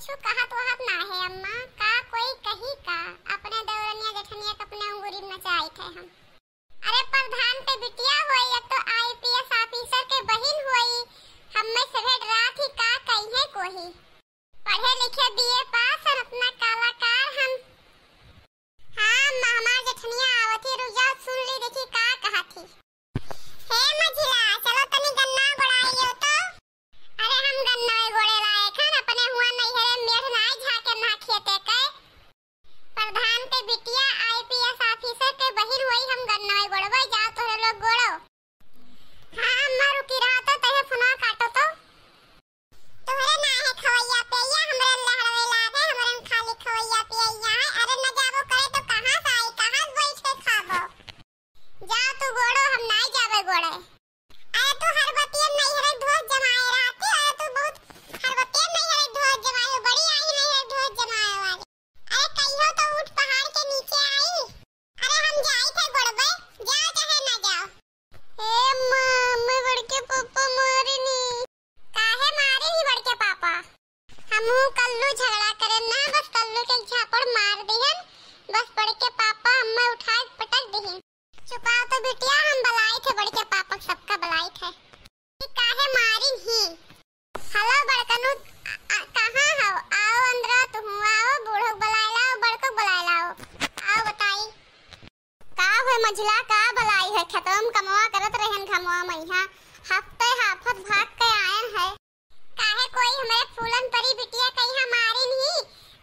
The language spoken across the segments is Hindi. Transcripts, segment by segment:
कुछ कहत वहत ना है अम्मा का कोई कही का अपने देवरनिया जेठनिया के अपने अंगूरी में नचाई थे हम। अरे प्रधान के बिटिया होई या तो आईपीएस ऑफिसर के बहन होई, हम में से भेट रात ही का कही है कोई पढ़े लिखे बीए पास और अपना कलाकार हम। हाँ हमार जेठनिया आवती रुजा सुन ली देखी का कहा थी। हे मझिला चलो तनी गन्ना गोड़ाइयो तो। अरे हम गन्ना गोड़े लाए खान अपने हुआ नहीं है मेढ़ नाई झाके ना खेते के। प्रधान के बिटिया आईपीएस ऑफिसर के बहिन होई हम गन्ना गोड़बै जाओ तो लोग गोड़ो। हां अम्मा रुकी रहा तो तहे फोन काटो तो। तोहरे ना है खवैया पेया हमरे लहड़वे लागे हमरे खाली खवैया पेया है। अरे न जाबो करे तो कहां से आई कहां बैठ के खाबो। जाओ तू गोड़ो हम नहीं जाबे गोड़े। अरे तू हरबतिया नहीं है ढोस जमाए रहती। अरे तू बहुत हरबतिया नहीं है ढोस जमाए बड़ी आई नहीं है ढोस जमाए वाली। अरे कहियो तो उठ पहाड़ के नीचे आई। अरे हम जाई थे गोड़बे जाओ चाहे ना जाओ। हे मम्मी बड़के पापा मारे नी काहे मारे ही बड़के पापा। हमहू कल्लू झगड़ा करे ना बस कल्लू के झापड़ मार दिहन बस बड़के पापा हमें उठाए पटक दिहन। छुपाओ तो बिटिया हम बलाई थे बड़के पापा सबका बलाई थे काहे मारी ही। हेलो बड़कनु कहां हो आओ अंदर तुम आओ बूढ़ो बुलाए लाओ बड़को बुलाए लाओ आओ बताई का है मझिला का बलाई है खत्म कमवा करत रहन खमवा मैया हफ्ते हाफत भाग के आयन है। काहे कोई हमारे फूलन परी बिटिया कहीं हमारी नहीं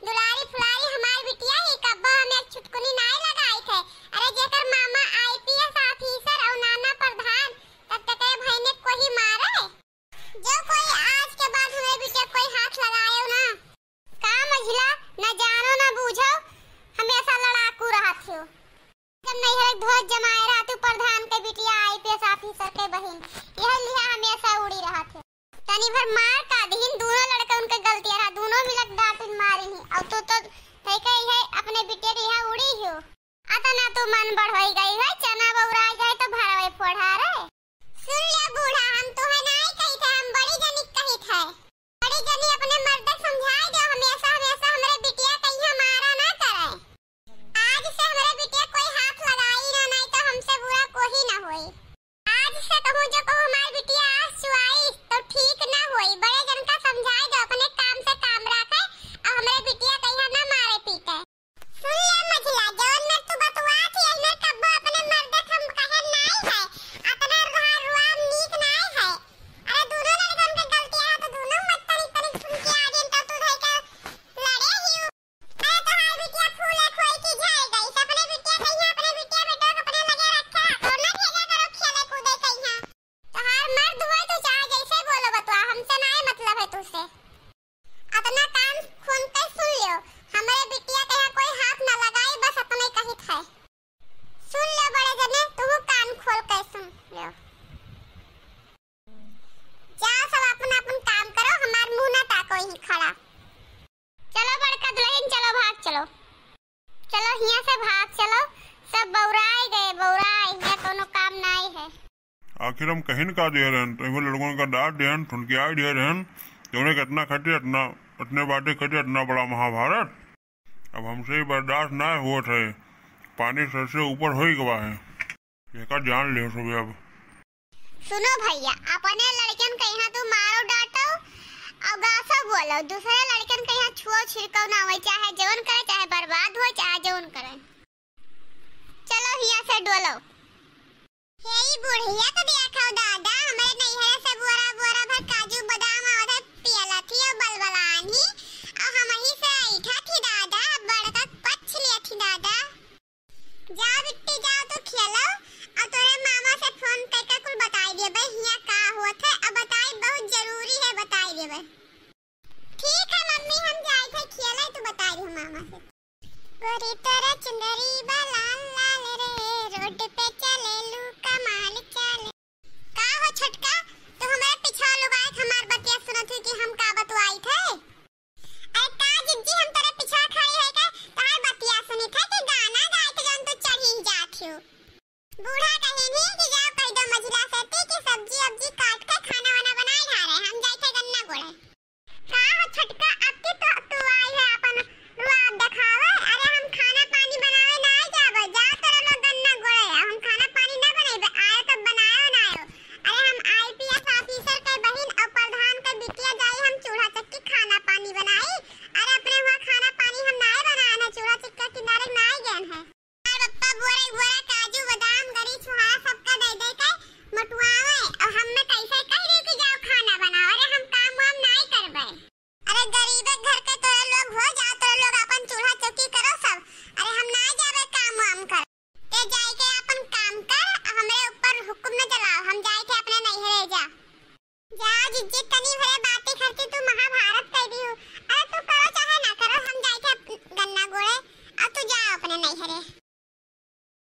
दुलारी फुलारी हमारी बिटिया ही कब्बा हमें एक चुटकुनी नाई लगाई थे। अरे जेकर मामा आईपीएस ऑफिसर और नाना प्रधान तब तक भाई ने कोई मारे जो कोई आज के बाद हमारे बिटिया कोई हाथ लगायो ना का मझिला न जानो न बूझो हमेशा लड़ाकू रहत हो। जब नहीं है ध्वज जमाए रहत प्रधान के बिटिया आईपीएस ऑफिसर के बहन यह लिया हमेशा उड़ी रहत है। तनी भर मार का दीन दोनों लड़के उनके गलतियां रहा दोनों मिलक डांटिन मारी ही अब तो तई कही है अपने बिटिया के यहाँ उड़ी हो आता ना तो मन बढ़ गई है चना बौरा जाए तो भरवे फोड़ा रे। सुन ले बूढ़ा हम तो है नहीं कही थे हम बड़ी जनी कही थे बड़ी जनी अपने मर्द समझाए दो हमेशा हमेशा हमारे बिटिया कहीं मारा ना करे। आज से हमारे बिटिया कोई हाथ लगाई ना नहीं तो हमसे बुरा कोई ना होई। आज से कहूं जो कहूं हमारी बिटिया आज सुआई तो ठीक ना होई। बड़े जन का समझाए दो अपने काम से काम रखे और हमारे बिटिया कहीं ना मारे पीटे। सुन ले मझिला जौन में तू बतवा थी इने कब अपने मर्द हम कहे नहीं है अपना घर रुआ नीक नहीं है। अरे दोनों लड़कन के गलतियां है तो दोनों मत तरी तरी सुन के आ गए तो तू धई के लड़े ही। अरे तो हार बिटिया फूले खोई की झाड़ गई अपने बिटिया कहीं अपने बिटिया बेटा अपने लगे रखा और ना खेला करो खेले कूदे कहीं तो हार मर्द हुए तो चाहे जैसे बोलो बतवा हमसे नहीं मतलब है तुझसे। अपना कान खोल के सुन लियो हमारे बिटिया के यहाँ कोई हाथ ना लगाई बस अपने कही थे। सुन लो बड़े जने तू कान खोल के सुन लियो जाओ सब अपन अपन काम करो हमार मुंह ना ताको ही खड़ा। चलो बड़का दुल्हन चलो भाग चलो चलो यहाँ से भाग चलो सब बौराए गए बौराए है कोनो काम नहीं है। आखिर हम कहीं का दे रहन तो वो लड़कों का डांट देहन ठुनकिया दे रहन तुमने कितना खटे इतना इतने बातें खटे इतना बड़ा महाभारत अब हमसे ही बर्दाश्त ना हुआ थे पानी सर से ऊपर हो ही गवा है ये का जान ले सुबह। अब सुनो भैया अपने लड़कन के यहाँ तू मारो डांटो और गासा बोलो दूसरे लड़कन के यहाँ छुओ छिड़को ना हो चाहे जवन करे चाहे बर्बाद हो चाहे जवन करे। चलो यहाँ से डोलो। हे बुढ़िया तो देखो दादा